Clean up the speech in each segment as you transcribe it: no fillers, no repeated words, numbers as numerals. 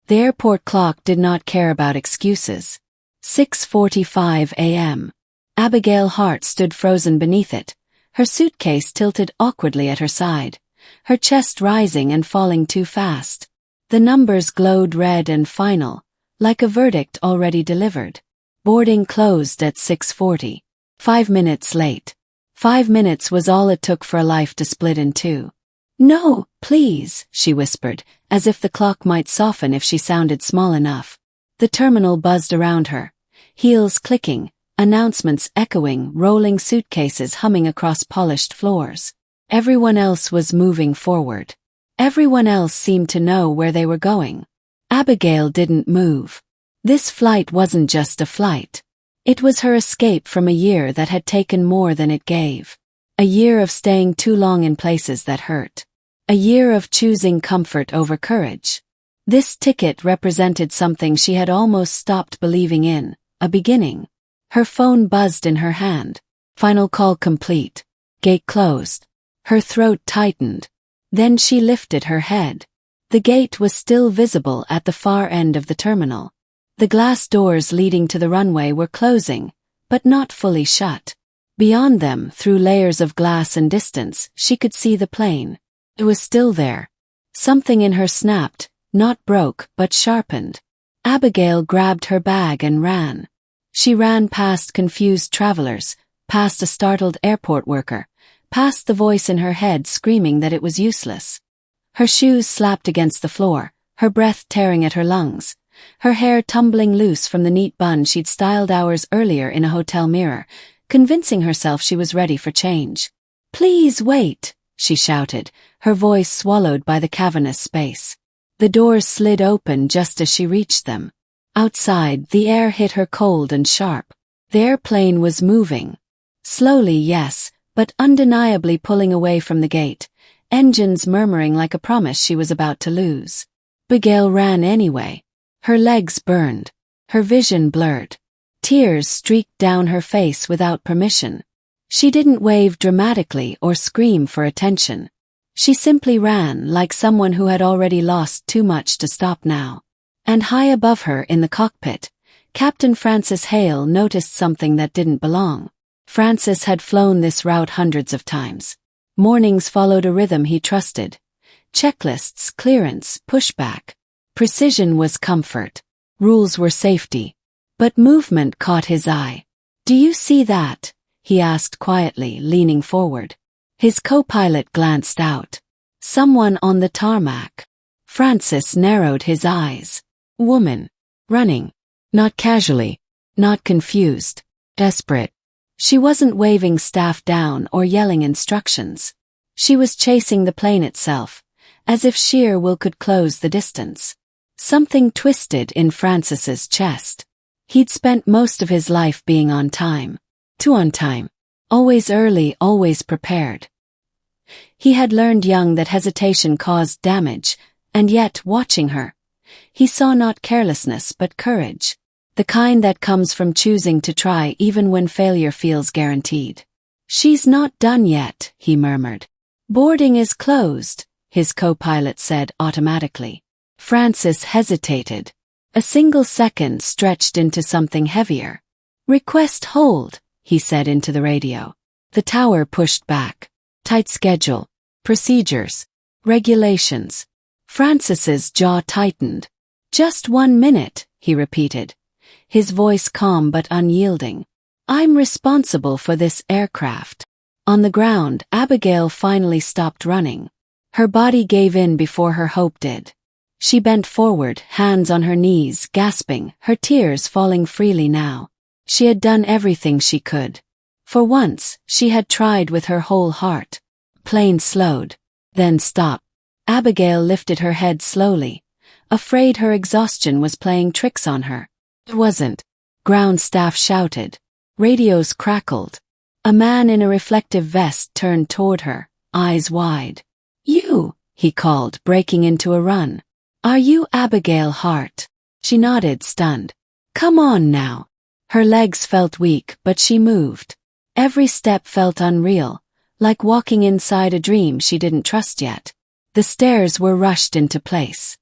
The airport clock did not care about excuses. 6:45 a.m. Abigail's heart stood frozen beneath it, her suitcase tilted awkwardly at her side, her chest rising and falling too fast. The numbers glowed red and final, like a verdict already delivered. Boarding closed at 6:40. 5 minutes late. 5 minutes was all it took for a life to split in two. "No, please," she whispered, as if the clock might soften if she sounded small enough. The terminal buzzed around her, heels clicking, announcements echoing, rolling suitcases humming across polished floors. Everyone else was moving forward. Everyone else seemed to know where they were going. Abigail didn't move. This flight wasn't just a flight. It was her escape from a year that had taken more than it gave. A year of staying too long in places that hurt. A year of choosing comfort over courage. This ticket represented something she had almost stopped believing in, a beginning. Her phone buzzed in her hand. Final call complete. Gate closed. Her throat tightened. Then she lifted her head. The gate was still visible at the far end of the terminal. The glass doors leading to the runway were closing, but not fully shut. Beyond them, through layers of glass and distance, she could see the plane. It was still there. Something in her snapped, not broke, but sharpened. Abigail grabbed her bag and ran. She ran past confused travelers, past a startled airport worker, past the voice in her head screaming that it was useless. Her shoes slapped against the floor, her breath tearing at her lungs, her hair tumbling loose from the neat bun she'd styled hours earlier in a hotel mirror, convincing herself she was ready for change. "Please wait," she shouted, her voice swallowed by the cavernous space. The doors slid open just as she reached them. Outside, the air hit her cold and sharp. The airplane was moving. Slowly, yes, but undeniably pulling away from the gate, engines murmuring like a promise she was about to lose. Abigail ran anyway. Her legs burned. Her vision blurred. Tears streaked down her face without permission. She didn't wave dramatically or scream for attention. She simply ran like someone who had already lost too much to stop now. And high above her in the cockpit, Captain Francis Hale noticed something that didn't belong. Francis had flown this route hundreds of times. Mornings followed a rhythm he trusted. Checklists, clearance, pushback. Precision was comfort. Rules were safety. But movement caught his eye. "Do you see that?" he asked quietly, leaning forward. His co-pilot glanced out. Someone on the tarmac. Francis narrowed his eyes. Woman. Running. Not casually. Not confused. Desperate. She wasn't waving staff down or yelling instructions. She was chasing the plane itself, as if sheer will could close the distance. Something twisted in Francis's chest. He'd spent most of his life being on time. Too on time. Always early, always prepared. He had learned young that hesitation caused damage, and yet, watching her, he saw not carelessness but courage. The kind that comes from choosing to try even when failure feels guaranteed. "She's not done yet," he murmured. "Boarding is closed," his co-pilot said automatically. Francis hesitated. A single second stretched into something heavier. "Request hold," he said into the radio. The tower pushed back. Tight schedule. Procedures. Regulations. Francis's jaw tightened. "Just 1 minute," he repeated, his voice calm but unyielding. "I'm responsible for this aircraft." On the ground, Abigail finally stopped running. Her body gave in before her hope did. She bent forward, hands on her knees, gasping, her tears falling freely now. She had done everything she could. For once, she had tried with her whole heart. Plane slowed, then stopped. Abigail lifted her head slowly, afraid her exhaustion was playing tricks on her. It wasn't. Ground staff shouted. Radios crackled. A man in a reflective vest turned toward her, eyes wide. "You," he called, breaking into a run. "Are you Abigail Hart?" She nodded, stunned. "Come on now." Her legs felt weak, but she moved. Every step felt unreal, like walking inside a dream she didn't trust yet. The stairs were rushed into place.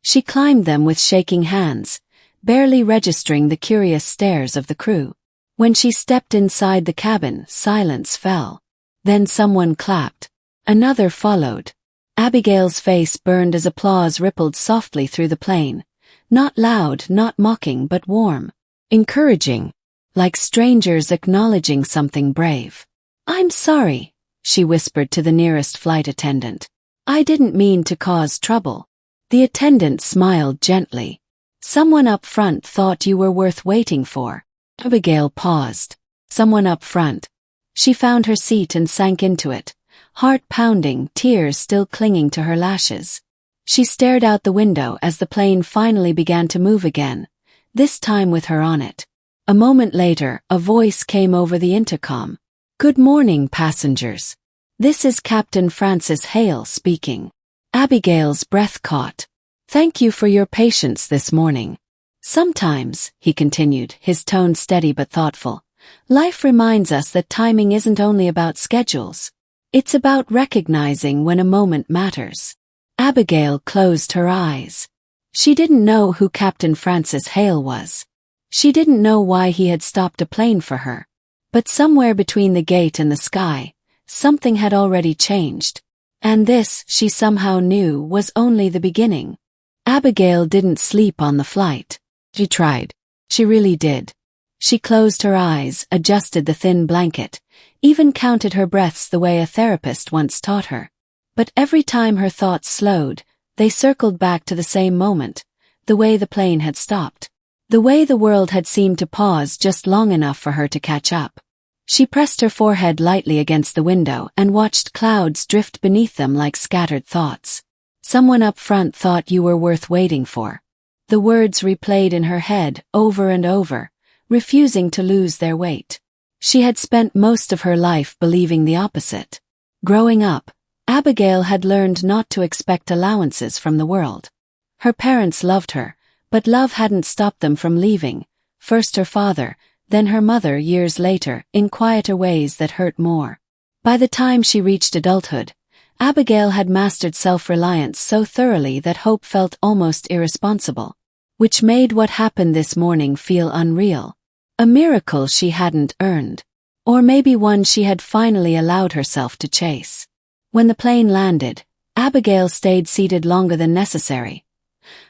She climbed them with shaking hands, barely registering the curious stares of the crew. When she stepped inside the cabin, silence fell. Then someone clapped. Another followed. Abigail's face burned as applause rippled softly through the plane. Not loud, not mocking, but warm. Encouraging. Like strangers acknowledging something brave. "I'm sorry," she whispered to the nearest flight attendant. "I didn't mean to cause trouble." The attendant smiled gently. "Someone up front thought you were worth waiting for." Abigail paused. Someone up front. She found her seat and sank into it, heart pounding, tears still clinging to her lashes. She stared out the window as the plane finally began to move again, this time with her on it. A moment later, a voice came over the intercom. "Good morning, passengers. This is Captain Francis Hale speaking." Abigail's breath caught. "Thank you for your patience this morning. Sometimes," he continued, his tone steady but thoughtful, "life reminds us that timing isn't only about schedules. It's about recognizing when a moment matters." Abigail closed her eyes. She didn't know who Captain Francis Hale was. She didn't know why he had stopped a plane for her. But somewhere between the gate and the sky, something had already changed. And this, she somehow knew, was only the beginning. Abigail didn't sleep on the flight. She tried. She really did. She closed her eyes, adjusted the thin blanket, even counted her breaths the way a therapist once taught her. But every time her thoughts slowed, they circled back to the same moment, the way the plane had stopped. The way the world had seemed to pause just long enough for her to catch up. She pressed her forehead lightly against the window and watched clouds drift beneath them like scattered thoughts. "Someone up front thought you were worth waiting for." The words replayed in her head over and over, refusing to lose their weight. She had spent most of her life believing the opposite. Growing up, Abigail had learned not to expect allowances from the world. Her parents loved her, but love hadn't stopped them from leaving, first her father, then her mother years later, in quieter ways that hurt more. By the time she reached adulthood, Abigail had mastered self-reliance so thoroughly that hope felt almost irresponsible, which made what happened this morning feel unreal. A miracle she hadn't earned. Or maybe one she had finally allowed herself to chase. When the plane landed, Abigail stayed seated longer than necessary,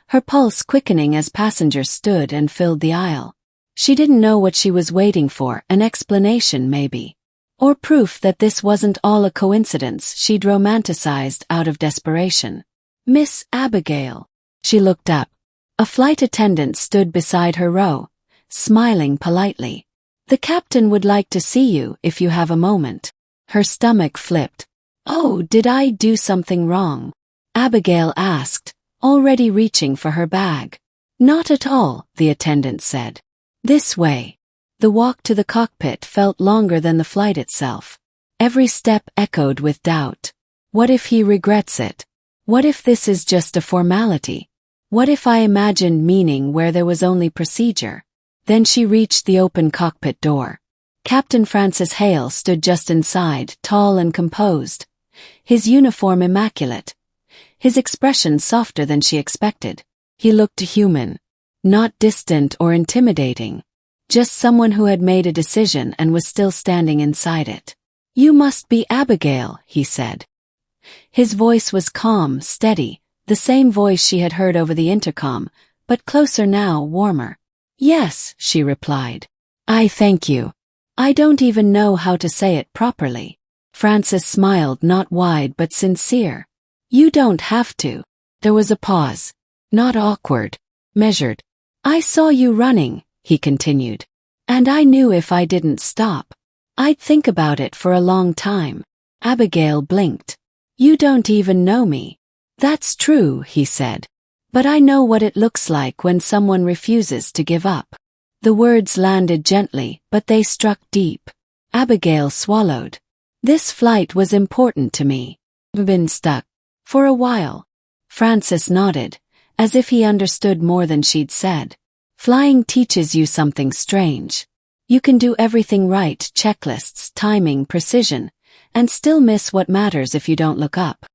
her pulse quickening as passengers stood and filled the aisle. She didn't know what she was waiting for, an explanation maybe. Or proof that this wasn't all a coincidence she'd romanticized out of desperation. "Miss Abigail." She looked up. A flight attendant stood beside her row, smiling politely. "The captain would like to see you if you have a moment." Her stomach flipped. "Oh, did I do something wrong?" Abigail asked, already reaching for her bag. "Not at all," the attendant said. "This way." The walk to the cockpit felt longer than the flight itself. Every step echoed with doubt. What if he regrets it? What if this is just a formality? What if I imagined meaning where there was only procedure? Then she reached the open cockpit door. Captain Francis Hale stood just inside, tall and composed, his uniform immaculate, his expression softer than she expected. He looked human, not distant or intimidating, just someone who had made a decision and was still standing inside it. "You must be Abigail," he said. His voice was calm, steady, the same voice she had heard over the intercom, but closer now, warmer. "Yes," she replied. "I thank you. I don't even know how to say it properly." Francis smiled, not wide but sincere. "You don't have to." There was a pause. Not awkward. Measured. "I saw you running," he continued. "And I knew if I didn't stop, I'd think about it for a long time." Abigail blinked. "You don't even know me." "That's true," he said. "But I know what it looks like when someone refuses to give up." The words landed gently, but they struck deep. Abigail swallowed. "This flight was important to me. I've been stuck. For a while." Francis nodded, as if he understood more than she'd said. "Flying teaches you something strange. You can do everything right, checklists, timing, precision, and still miss what matters if you don't look up."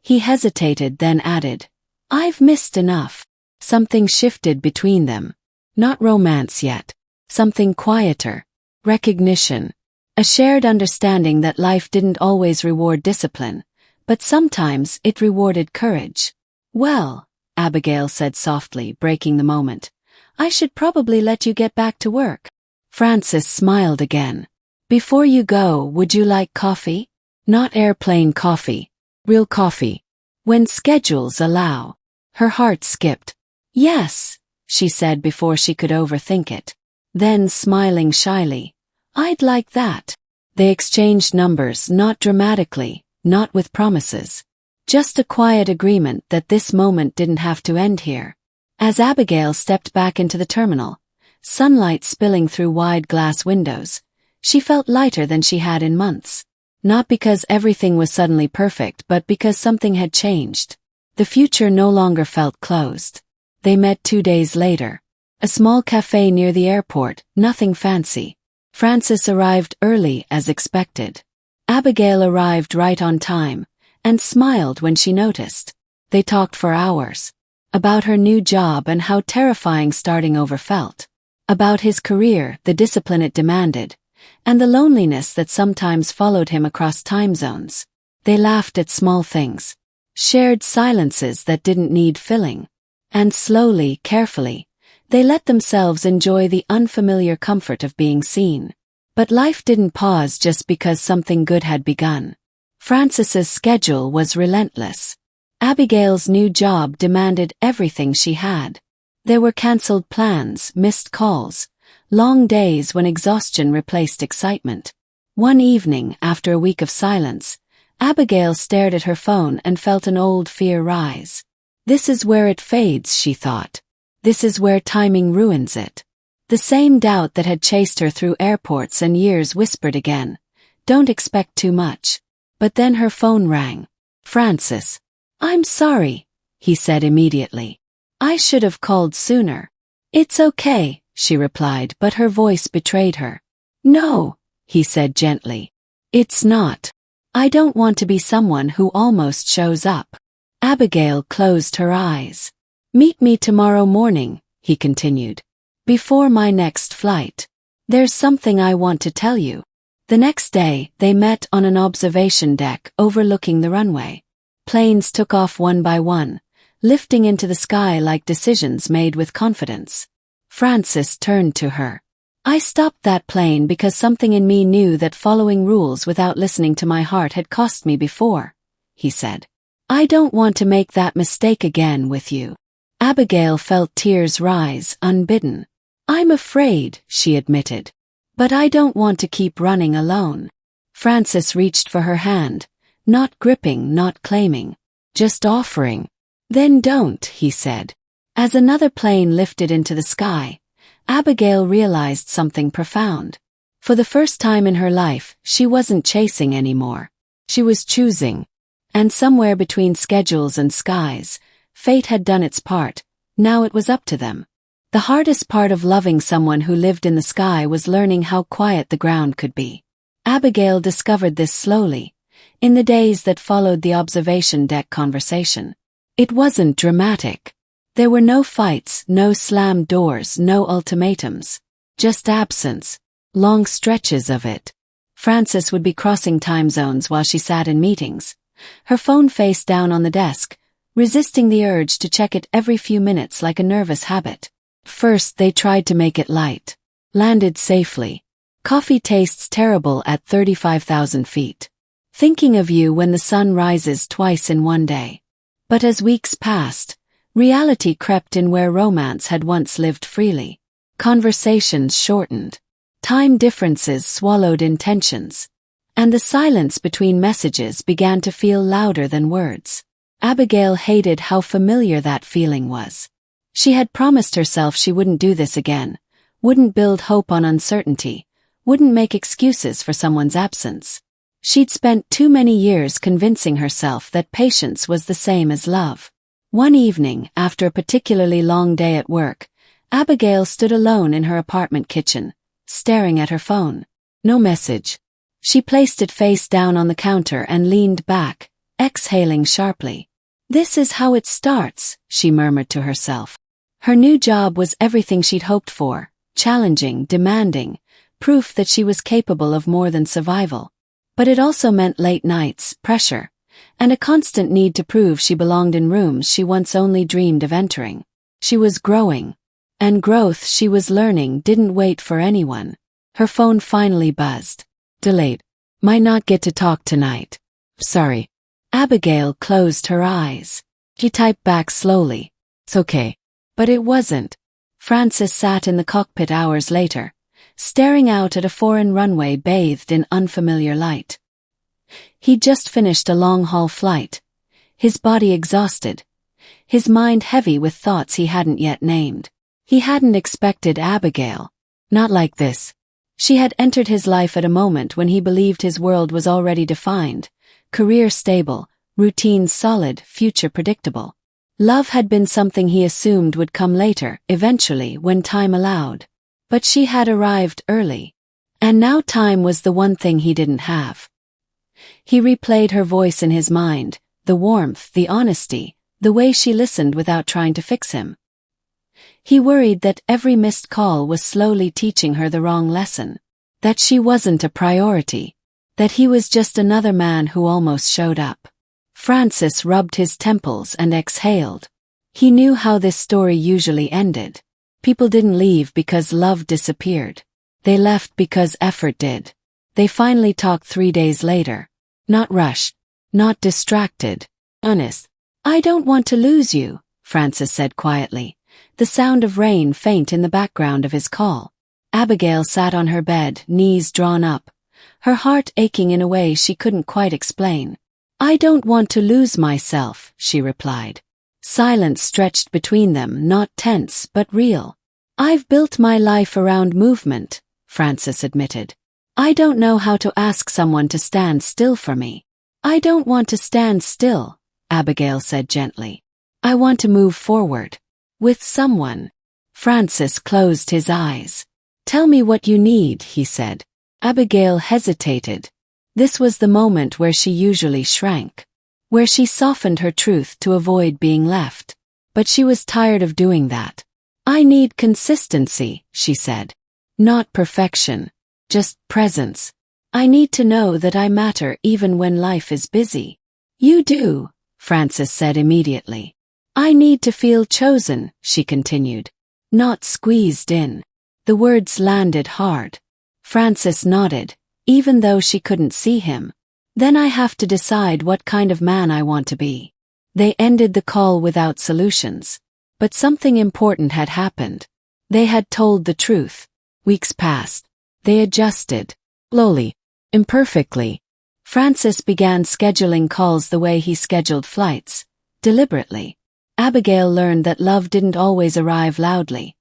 He hesitated, then added, I've missed enough. Something shifted between them. Not romance yet. Something quieter. Recognition. A shared understanding that life didn't always reward discipline, but sometimes it rewarded courage. Well, Abigail said softly, breaking the moment, I should probably let you get back to work. Francis smiled again. Before you go, would you like coffee? Not airplane coffee. Real coffee. When schedules allow. Her heart skipped. Yes, she said before she could overthink it. Then, smiling shyly, I'd like that. They exchanged numbers, not dramatically, not with promises. Just a quiet agreement that this moment didn't have to end here. As Abigail stepped back into the terminal, sunlight spilling through wide glass windows, she felt lighter than she had in months. Not because everything was suddenly perfect, but because something had changed. The future no longer felt closed. They met 2 days later. A small cafe near the airport, nothing fancy. Francis arrived early as expected. Abigail arrived right on time, and smiled when she noticed. They talked for hours. About her new job and how terrifying starting over felt. About his career, the discipline it demanded, and the loneliness that sometimes followed him across time zones. They laughed at small things. Shared silences that didn't need filling. And slowly, carefully, they let themselves enjoy the unfamiliar comfort of being seen. But life didn't pause just because something good had begun. Francis's schedule was relentless. Abigail's new job demanded everything she had. There were cancelled plans, missed calls, long days when exhaustion replaced excitement. One evening, after a week of silence, Abigail stared at her phone and felt an old fear rise. This is where it fades, she thought. This is where timing ruins it. The same doubt that had chased her through airports and years whispered again, don't expect too much. But then her phone rang. Francis. I'm sorry, he said immediately. I should have called sooner. It's okay, she replied, but her voice betrayed her. No, he said gently. It's not. I don't want to be someone who almost shows up. Abigail closed her eyes. Meet me tomorrow morning, he continued. Before my next flight. There's something I want to tell you. The next day, they met on an observation deck overlooking the runway. Planes took off one by one, lifting into the sky like decisions made with confidence. Francis turned to her. I stopped that plane because something in me knew that following rules without listening to my heart had cost me before, he said. I don't want to make that mistake again with you. Abigail felt tears rise, unbidden. I'm afraid, she admitted. But I don't want to keep running alone. Francis reached for her hand, not gripping, not claiming, just offering. Then don't, he said. As another plane lifted into the sky, Abigail realized something profound. For the first time in her life, she wasn't chasing anymore. She was choosing. And somewhere between schedules and skies, fate had done its part. Now it was up to them. The hardest part of loving someone who lived in the sky was learning how quiet the ground could be. Abigail discovered this slowly, in the days that followed the observation deck conversation. It wasn't dramatic. There were no fights, no slammed doors, no ultimatums. Just absence. Long stretches of it. Francis would be crossing time zones while she sat in meetings, her phone face down on the desk, resisting the urge to check it every few minutes like a nervous habit. First they tried to make it light. Landed safely. Coffee tastes terrible at 35,000 feet. Thinking of you when the sun rises twice in one day. But as weeks passed, reality crept in where romance had once lived freely. Conversations shortened. Time differences swallowed intentions. And the silence between messages began to feel louder than words. Abigail hated how familiar that feeling was. She had promised herself she wouldn't do this again, wouldn't build hope on uncertainty, wouldn't make excuses for someone's absence. She'd spent too many years convincing herself that patience was the same as love. One evening, after a particularly long day at work, Abigail stood alone in her apartment kitchen, staring at her phone. No message. She placed it face down on the counter and leaned back, exhaling sharply. This is how it starts, she murmured to herself. Her new job was everything she'd hoped for, challenging, demanding, proof that she was capable of more than survival. But it also meant late nights, pressure, and a constant need to prove she belonged in rooms she once only dreamed of entering. She was growing. And growth, she was learning, didn't wait for anyone. Her phone finally buzzed. Delayed. Might not get to talk tonight. Sorry. Abigail closed her eyes. She typed back slowly. It's okay. But it wasn't. Francis sat in the cockpit hours later, staring out at a foreign runway bathed in unfamiliar light. He'd just finished a long-haul flight, his body exhausted, his mind heavy with thoughts he hadn't yet named. He hadn't expected Abigail. Not like this. She had entered his life at a moment when he believed his world was already defined, career stable, routine solid, future predictable. Love had been something he assumed would come later, eventually, when time allowed. But she had arrived early. And now time was the one thing he didn't have. He replayed her voice in his mind, the warmth, the honesty, the way she listened without trying to fix him. He worried that every missed call was slowly teaching her the wrong lesson, that she wasn't a priority, that he was just another man who almost showed up. Francis rubbed his temples and exhaled. He knew how this story usually ended. People didn't leave because love disappeared. They left because effort did. They finally talked 3 days later. Not rushed. Not distracted. Honest. I don't want to lose you, Francis said quietly, the sound of rain faint in the background of his call. Abigail sat on her bed, knees drawn up, her heart aching in a way she couldn't quite explain. I don't want to lose myself, she replied. Silence stretched between them, not tense but real. I've built my life around movement, Francis admitted. I don't know how to ask someone to stand still for me. I don't want to stand still, Abigail said gently. I want to move forward. With someone. Francis closed his eyes. Tell me what you need, he said. Abigail hesitated. This was the moment where she usually shrank, where she softened her truth to avoid being left. But she was tired of doing that. I need consistency, she said. Not perfection. Just presence. I need to know that I matter even when life is busy. You do, Francis said immediately. I need to feel chosen, she continued. Not squeezed in. The words landed hard. Francis nodded, even though she couldn't see him. Then I have to decide what kind of man I want to be. They ended the call without solutions. But something important had happened. They had told the truth. Weeks passed. They adjusted. Slowly. Imperfectly. Francis began scheduling calls the way he scheduled flights. Deliberately. Abigail learned that love didn't always arrive loudly.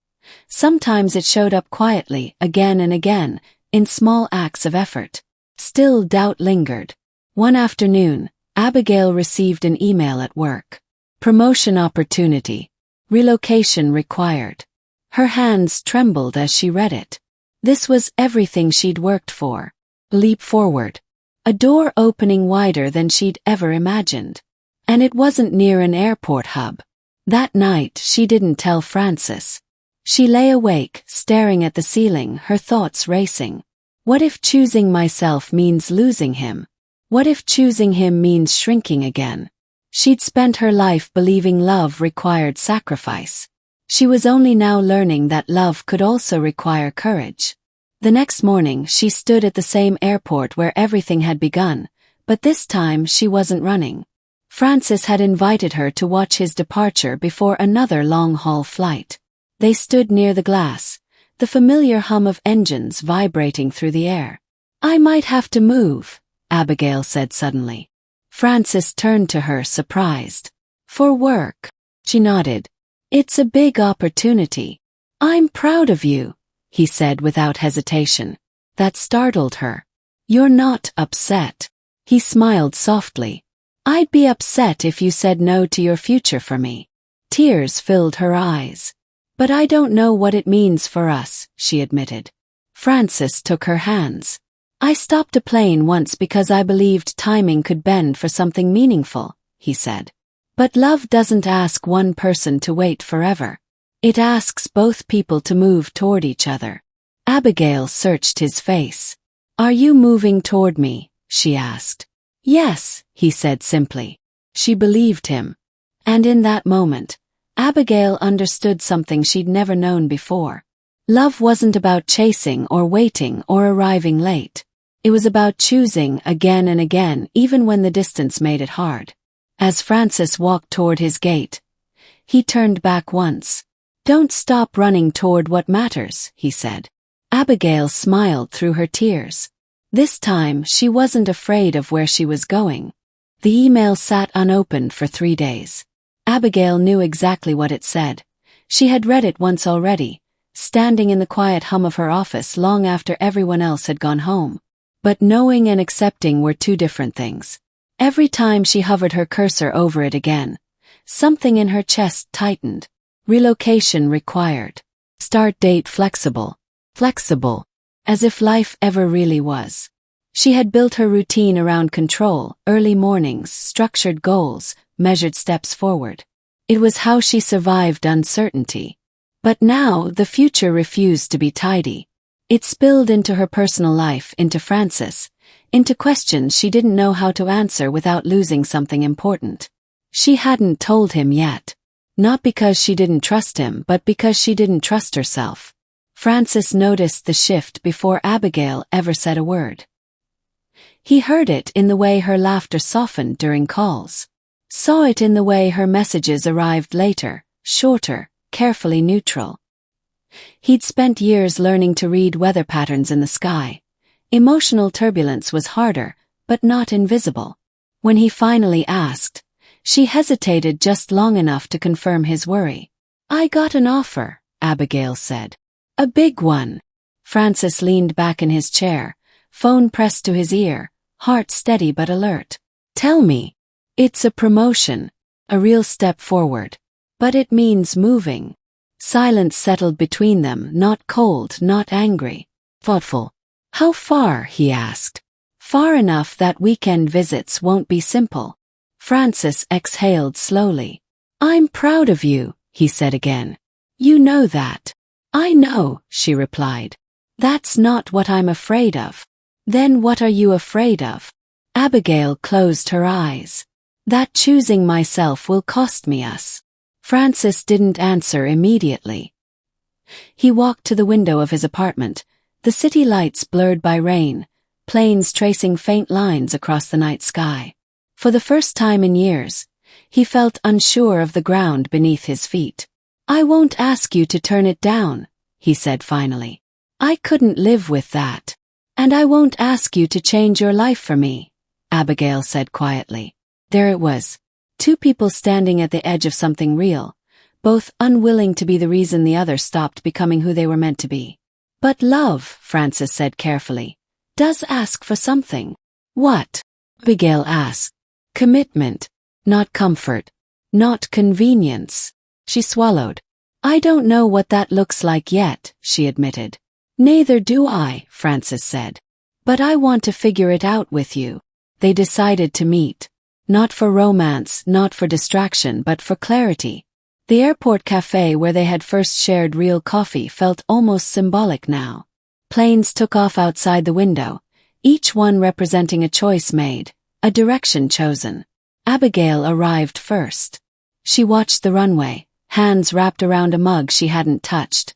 Sometimes it showed up quietly, again and again, in small acts of effort. Still doubt lingered. One afternoon, Abigail received an email at work. Promotion opportunity. Relocation required. Her hands trembled as she read it. This was everything she'd worked for. Leap forward. A door opening wider than she'd ever imagined. And it wasn't near an airport hub. That night, she didn't tell Francis. She lay awake, staring at the ceiling, her thoughts racing. What if choosing myself means losing him? What if choosing him means shrinking again? She'd spent her life believing love required sacrifice. She was only now learning that love could also require courage. The next morning, she stood at the same airport where everything had begun, but this time she wasn't running. Francis had invited her to watch his departure before another long-haul flight. They stood near the glass, the familiar hum of engines vibrating through the air. I might have to move, Abigail said suddenly. Francis turned to her, surprised. For work. She nodded. It's a big opportunity. I'm proud of you, he said without hesitation. That startled her. You're not upset. He smiled softly. I'd be upset if you said no to your future for me. Tears filled her eyes. But I don't know what it means for us, she admitted. Francis took her hands. I stopped a plane once because I believed timing could bend for something meaningful, he said. But love doesn't ask one person to wait forever. It asks both people to move toward each other. Abigail searched his face. "Are you moving toward me?" she asked. "Yes," he said simply. She believed him. And in that moment, Abigail understood something she'd never known before. Love wasn't about chasing or waiting or arriving late. It was about choosing again and again, even when the distance made it hard. As Francis walked toward his gate, he turned back once. "Don't stop running toward what matters," he said. Abigail smiled through her tears. This time she wasn't afraid of where she was going. The email sat unopened for 3 days. Abigail knew exactly what it said. She had read it once already, standing in the quiet hum of her office long after everyone else had gone home. But knowing and accepting were two different things. Every time she hovered her cursor over it again, something in her chest tightened. Relocation required. Start date flexible. Flexible. As if life ever really was. She had built her routine around control, early mornings, structured goals, measured steps forward. It was how she survived uncertainty. But now the future refused to be tidy. It spilled into her personal life, into Francis, into questions she didn't know how to answer without losing something important. She hadn't told him yet. Not because she didn't trust him, but because she didn't trust herself. Francis noticed the shift before Abigail ever said a word. He heard it in the way her laughter softened during calls. Saw it in the way her messages arrived later, shorter, carefully neutral. He'd spent years learning to read weather patterns in the sky. Emotional turbulence was harder, but not invisible. When he finally asked, she hesitated just long enough to confirm his worry. "I got an offer," Abigail said. "A big one." Francis leaned back in his chair, phone pressed to his ear, heart steady but alert. "Tell me." "It's a promotion. A real step forward. But it means moving." Silence settled between them, not cold, not angry. Thoughtful. "How far?" he asked. "Far enough that weekend visits won't be simple." Francis exhaled slowly. "I'm proud of you," he said again. "You know that." "I know," she replied. "That's not what I'm afraid of." "Then what are you afraid of?" Abigail closed her eyes. "That choosing myself will cost me us." Francis didn't answer immediately. He walked to the window of his apartment, the city lights blurred by rain, planes tracing faint lines across the night sky. For the first time in years, he felt unsure of the ground beneath his feet. "I won't ask you to turn it down," he said finally. "I couldn't live with that. And I won't ask you to change your life for me," Abigail said quietly. There it was. Two people standing at the edge of something real, both unwilling to be the reason the other stopped becoming who they were meant to be. "But love," Francis said carefully, "does ask for something." "What?" Abigail asked. "Commitment. Not comfort. Not convenience." She swallowed. "I don't know what that looks like yet," she admitted. "Neither do I," Francis said. "But I want to figure it out with you." They decided to meet. Not for romance, not for distraction, but for clarity. The airport cafe where they had first shared real coffee felt almost symbolic now. Planes took off outside the window, each one representing a choice made, a direction chosen. Abigail arrived first. She watched the runway, hands wrapped around a mug she hadn't touched,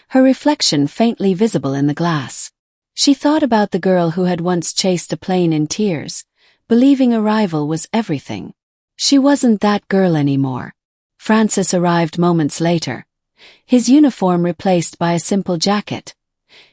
her reflection faintly visible in the glass. She thought about the girl who had once chased a plane in tears, believing arrival was everything. She wasn't that girl anymore. Francis arrived moments later, his uniform replaced by a simple jacket,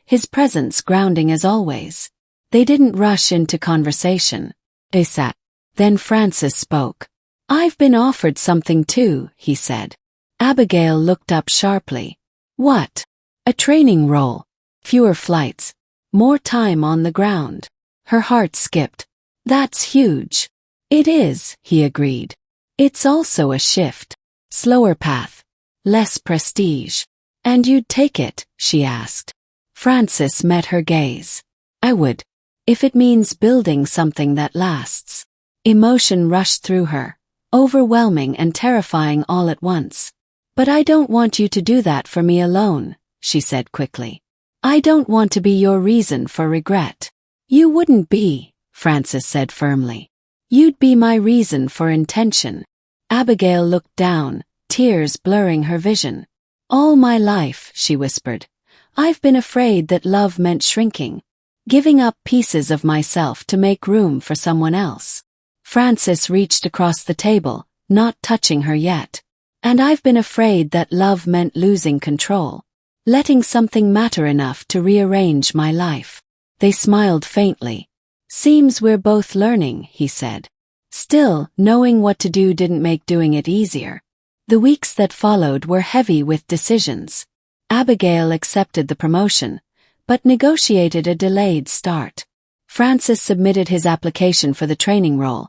his presence grounding as always. They didn't rush into conversation. They sat. Then Francis spoke. "I've been offered something too," he said. Abigail looked up sharply. "What?" "A training role. Fewer flights. More time on the ground." Her heart skipped. "That's huge." "It is," he agreed. "It's also a shift. Slower path. Less prestige." "And you'd take it?" she asked. Francis met her gaze. "I would. If it means building something that lasts." Emotion rushed through her. overwhelming and terrifying all at once. "But I don't want you to do that for me alone," she said quickly. "I don't want to be your reason for regret." "You wouldn't be," Francis said firmly. "You'd be my reason for intention." Abigail looked down, tears blurring her vision. "All my life," she whispered, "I've been afraid that love meant shrinking, giving up pieces of myself to make room for someone else." Francis reached across the table, not touching her yet. "And I've been afraid that love meant losing control, letting something matter enough to rearrange my life." They smiled faintly. "Seems we're both learning," he said. Still, knowing what to do didn't make doing it easier. The weeks that followed were heavy with decisions. Abigail accepted the promotion, but negotiated a delayed start. Francis submitted his application for the training role,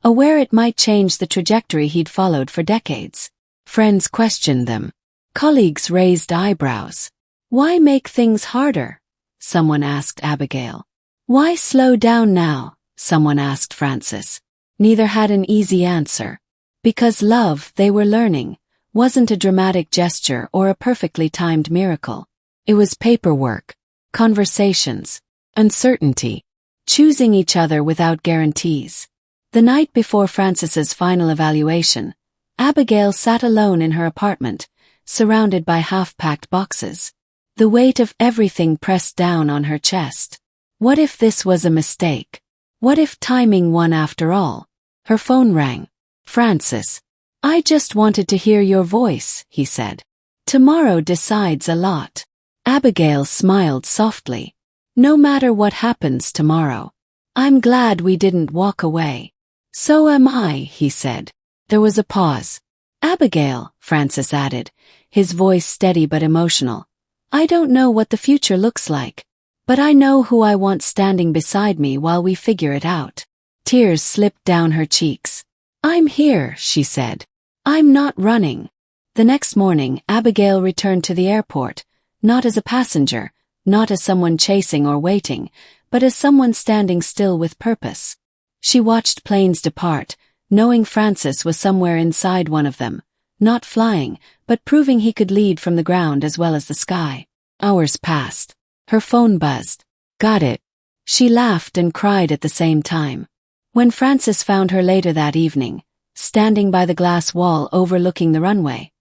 aware it might change the trajectory he'd followed for decades. Friends questioned them. Colleagues raised eyebrows. "Why make things harder?" someone asked Abigail. "Why slow down now?" someone asked Francis. Neither had an easy answer. Because love, they were learning, wasn't a dramatic gesture or a perfectly timed miracle. It was paperwork, conversations, uncertainty, choosing each other without guarantees. The night before Francis's final evaluation, Abigail sat alone in her apartment, surrounded by half-packed boxes. The weight of everything pressed down on her chest. What if this was a mistake? What if timing won after all? Her phone rang. "Francis, I just wanted to hear your voice," he said. "Tomorrow decides a lot." Abigail smiled softly. "No matter what happens tomorrow, I'm glad we didn't walk away." "So am I," he said. There was a pause. "Abigail," Francis added, his voice steady but emotional, "I don't know what the future looks like, but I know who I want standing beside me while we figure it out." Tears slipped down her cheeks. "I'm here," she said. "I'm not running." The next morning, Abigail returned to the airport, not as a passenger, not as someone chasing or waiting, but as someone standing still with purpose. She watched planes depart, knowing Francis was somewhere inside one of them, not flying, but proving he could lead from the ground as well as the sky. Hours passed. Her phone buzzed. "Got it." She laughed and cried at the same time. When Francis found her later that evening, standing by the glass wall overlooking the runway,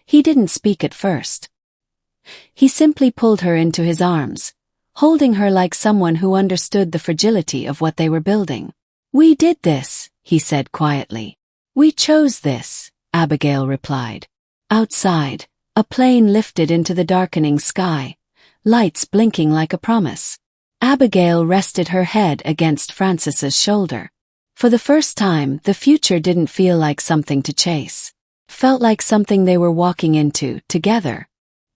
he didn't speak at first. He simply pulled her into his arms, holding her like someone who understood the fragility of what they were building. "We did this," he said quietly. "We chose this," Abigail replied. Outside, a plane lifted into the darkening sky, lights blinking like a promise. Abigail rested her head against Francis's shoulder. For the first time, the future didn't feel like something to chase. It felt like something they were walking into, together.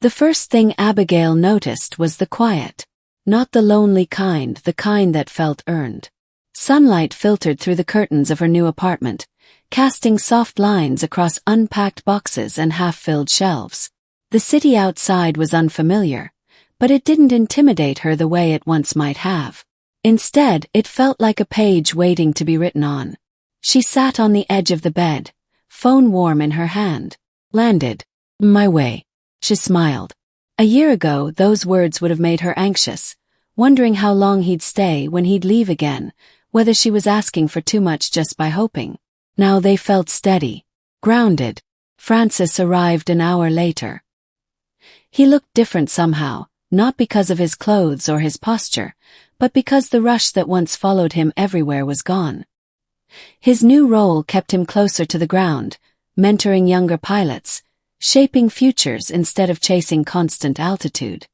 The first thing Abigail noticed was the quiet. Not the lonely kind, the kind that felt earned. Sunlight filtered through the curtains of her new apartment, casting soft lines across unpacked boxes and half-filled shelves. The city outside was unfamiliar, but it didn't intimidate her the way it once might have. Instead, it felt like a page waiting to be written on. She sat on the edge of the bed, phone warm in her hand. "Landed. My way." She smiled. A year ago, those words would have made her anxious, wondering how long he'd stay, when he'd leave again, whether she was asking for too much just by hoping. Now they felt steady, grounded. Francis arrived an hour later. He looked different somehow, not because of his clothes or his posture, but because the rush that once followed him everywhere was gone. His new role kept him closer to the ground, mentoring younger pilots, shaping futures instead of chasing constant altitude.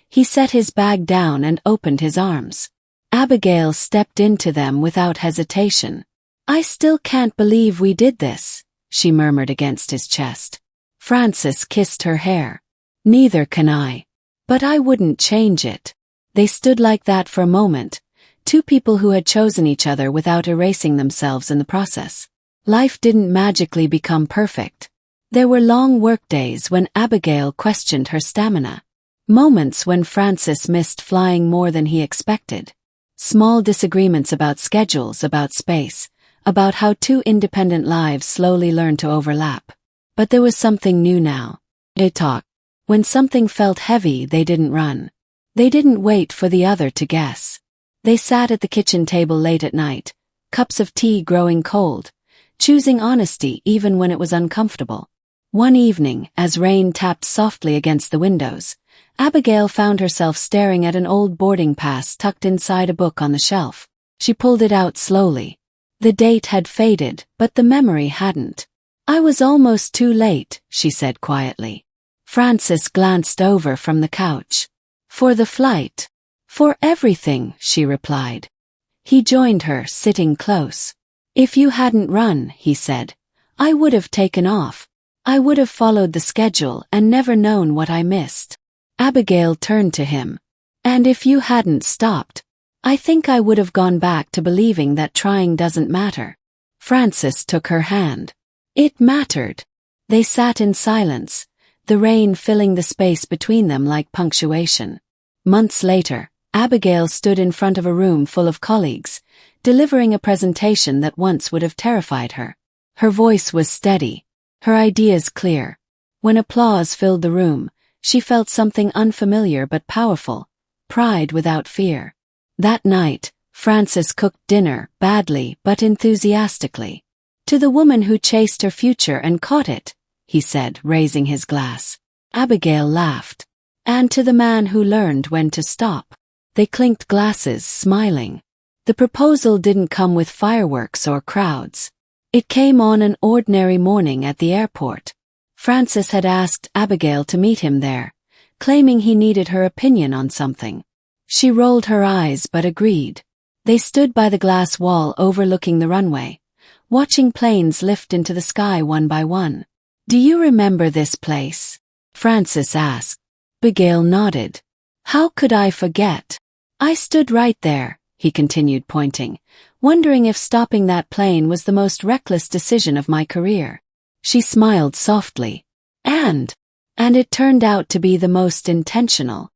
He set his bag down and opened his arms. Abigail stepped into them without hesitation. "I still can't believe we did this," she murmured against his chest. Francis kissed her hair. "Neither can I. But I wouldn't change it." They stood like that for a moment, two people who had chosen each other without erasing themselves in the process. Life didn't magically become perfect. There were long workdays when Abigail questioned her stamina. Moments when Francis missed flying more than he expected. Small disagreements about schedules, about space, about how two independent lives slowly learn to overlap. But there was something new now. They talked. When something felt heavy, they didn't run. They didn't wait for the other to guess. They sat at the kitchen table late at night, cups of tea growing cold, choosing honesty even when it was uncomfortable. One evening, as rain tapped softly against the windows, Abigail found herself staring at an old boarding pass tucked inside a book on the shelf. She pulled it out slowly. The date had faded, but the memory hadn't. "I was almost too late," she said quietly. Francis glanced over from the couch. "For the flight?" "For everything," she replied. He joined her, sitting close. "If you hadn't run," he said, "I would have taken off. I would have followed the schedule and never known what I missed." Abigail turned to him. "And if you hadn't stopped, I think I would have gone back to believing that trying doesn't matter." Francis took her hand. It mattered. They sat in silence, the rain filling the space between them like punctuation. Months later, Abigail stood in front of a room full of colleagues, delivering a presentation that once would have terrified her. Her voice was steady, her ideas clear. When applause filled the room, she felt something unfamiliar but powerful, pride without fear. That night, Francis cooked dinner, badly but enthusiastically. "To the woman who chased her future and caught it," he said, raising his glass. Abigail laughed. "And to the man who learned when to stop." They clinked glasses, smiling. The proposal didn't come with fireworks or crowds. It came on an ordinary morning at the airport. Francis had asked Abigail to meet him there, claiming he needed her opinion on something. She rolled her eyes but agreed. They stood by the glass wall overlooking the runway, watching planes lift into the sky one by one. "Do you remember this place?" Francis asked. Abigail nodded. "How could I forget? I stood right there," he continued, pointing, "wondering if stopping that plane was the most reckless decision of my career." She smiled softly. And it turned out to be the most intentional."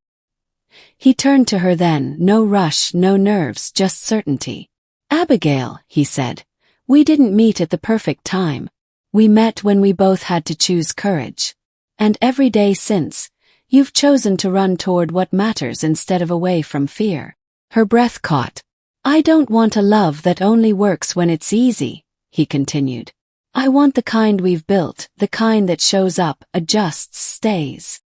He turned to her then, no rush, no nerves, just certainty. "Abigail," he said, "we didn't meet at the perfect time. We met when we both had to choose courage. And every day since, you've chosen to run toward what matters instead of away from fear." Her breath caught. "I don't want a love that only works when it's easy," he continued. "I want the kind we've built, the kind that shows up, adjusts, stays."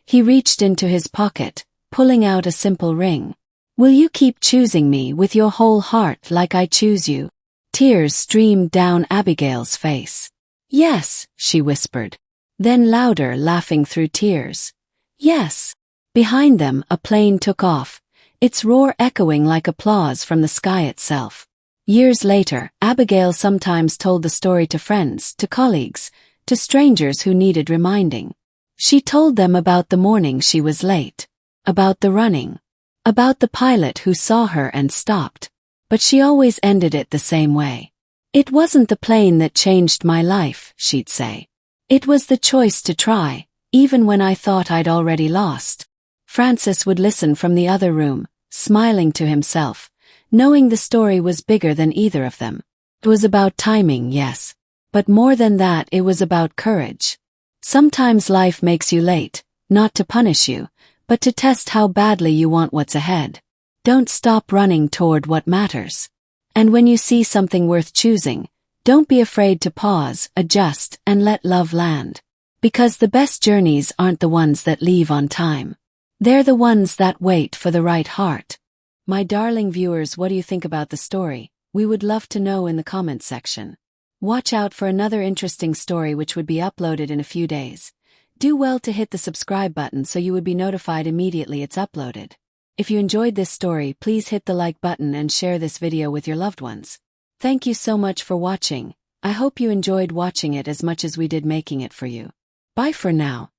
He reached into his pocket, pulling out a simple ring. "Will you keep choosing me with your whole heart like I choose you?" Tears streamed down Abigail's face. "Yes," she whispered. Then louder, laughing through tears. "Yes." Behind them, a plane took off, its roar echoing like applause from the sky itself. Years later, Abigail sometimes told the story to friends, to colleagues, to strangers who needed reminding. She told them about the morning she was late, about the running, about the pilot who saw her and stopped. But she always ended it the same way. "It wasn't the plane that changed my life," she'd say. "It was the choice to try, even when I thought I'd already lost." Francis would listen from the other room, smiling to himself, knowing the story was bigger than either of them. It was about timing, yes. But more than that, it was about courage. Sometimes life makes you late, not to punish you, but to test how badly you want what's ahead. Don't stop running toward what matters. And when you see something worth choosing, don't be afraid to pause, adjust, and let love land. Because the best journeys aren't the ones that leave on time. They're the ones that wait for the right heart. My darling viewers, what do you think about the story? We would love to know in the comments section. Watch out for another interesting story which would be uploaded in a few days. Do well to hit the subscribe button so you would be notified immediately it's uploaded. If you enjoyed this story, please hit the like button and share this video with your loved ones. Thank you so much for watching. I hope you enjoyed watching it as much as we did making it for you. Bye for now.